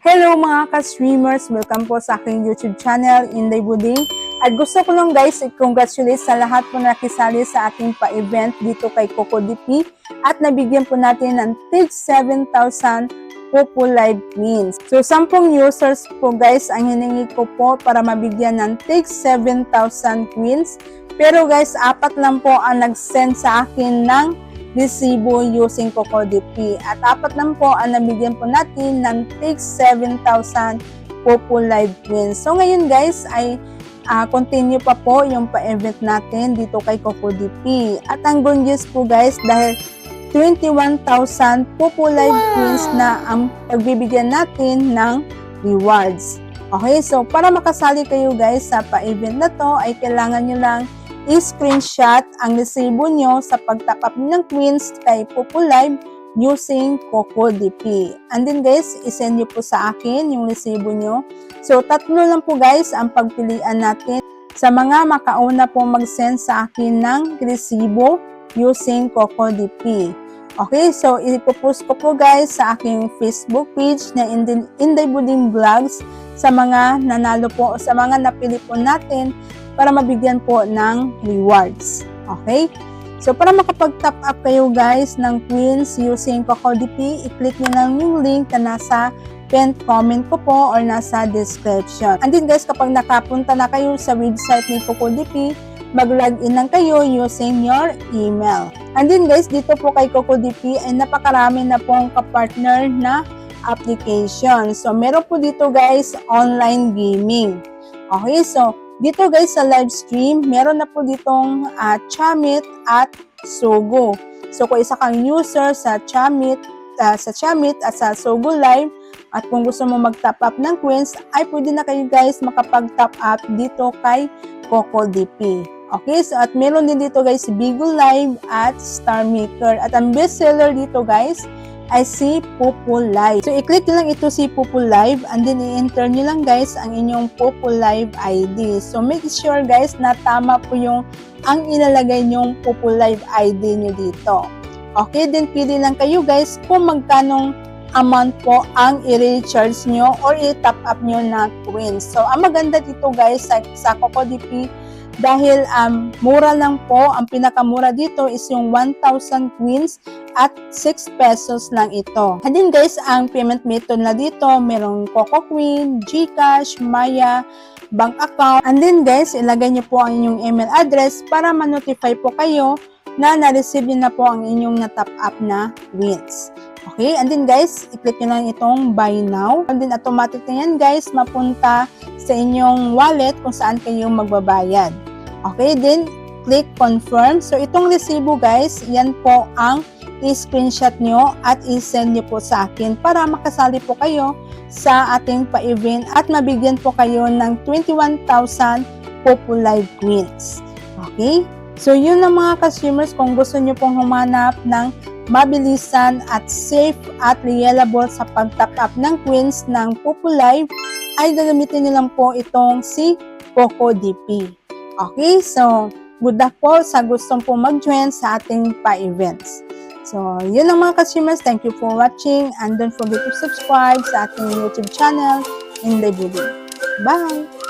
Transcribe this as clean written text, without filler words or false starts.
Hello mga ka-streamers! Welcome po sa aking YouTube channel, Inday Buding. At gusto ko lang guys, i-congratulate sa lahat po na nakisali sa ating pa-event dito kay Coco DP. At nabigyan po natin ng tig 7,000 Popo Live Queens. So 10 users po guys ang hiningi ko po para mabigyan ng tig 7,000 Queens. Pero guys, 4 lang po ang nag-send sa akin ng resibo using Coco DP. At 4 lang po ang nabigyan po natin ng tig 7,000 Popo Live Queens. So ngayon guys ay continue pa po yung pa-event natin dito kay Coco DP. At ang good news po guys dahil 21,000 Popo Live Queens na ang pagbibigyan natin ng rewards. Okay, so para makasali kayo guys sa pa-event na to ay kailangan nyo lang i-screenshot ang resibo nyo sa pag-top up ng Queens kay Popo Live using Coco DP. And then guys, isend nyo po sa akin yung resibo nyo. So, 3 lang po guys ang pagpilian natin sa mga makauna po mag-send sa akin ng resibo using Coco DP. Okay, so ipopost ko po guys sa aking Facebook page na Inday Buding Vlogs sa mga nanalo po, sa mga napili po natin para mabigyan po ng rewards. Okay? So, para makapag-top up kayo guys ng Queens using Coco DP, i-click nyo lang yung link na nasa pinned comment ko po or nasa description. And then guys, kapag nakapunta na kayo sa website ni Coco DP, mag-login lang kayo using your email. And then guys, dito po kay Coco DP ay napakarami na pong kapartner na application. So, meron po dito guys, online gaming. Okay, so dito guys sa live stream, meron na po ditong Chamit at Sogo. So kung isa kang user sa Chamit at sa Sogo Live at kung gusto mo mag-top up ng Queens, ay pwede na kayo guys makapag-top up dito kay Coco DP. Okay, so at meron din dito guys Bigo Live at Star Maker. At ang best seller dito guys ay si Popo Live. So, i-click nyo lang ito si Popo Live and then i-enter nyo lang guys ang inyong Popo Live ID. So, make sure guys na tama po yung ang ilalagay nyong Popo Live ID nyo dito. Okay, then pili lang kayo guys kung magkanong amount po ang i-recharge nyo or i-top up nyo na Queens. So, ang maganda dito guys sa Coco DP dahil mura lang po, ang pinakamura dito is yung 1,000 Queens at 6 pesos lang ito. And then guys, ang payment method na dito, merong Coco Queen, GCash, Maya, bank account. And then guys, ilagay nyo po ang inyong email address para ma-notify po kayo na na-receive nyo na po ang inyong na-top up na Queens. Okay, and then guys, i-click nyo lang itong buy now. And then automatic na yan guys, mapunta sa inyong wallet kung saan kayo magbabayad. Okay, then click confirm. So itong resibo guys, yan po ang i-screenshot nyo at i-send nyo po sa akin para makasali po kayo sa ating pa-event at mabigyan po kayo ng 21,000 Popo Live Queens. Okay? So yun lang mga consumers, kung gusto nyo pong humanap ng mabilisan at safe at reliable sa pag-top up ng Queens ng Popo Live, ay gagamitin nyo lang po itong si Coco DP. Okay? So, good luck po sa gustong po mag-join sa ating pa-events. So, yun lang mga consumers. Thank you for watching and don't forget to subscribe sa ating YouTube channel, Inday Buding. Bye!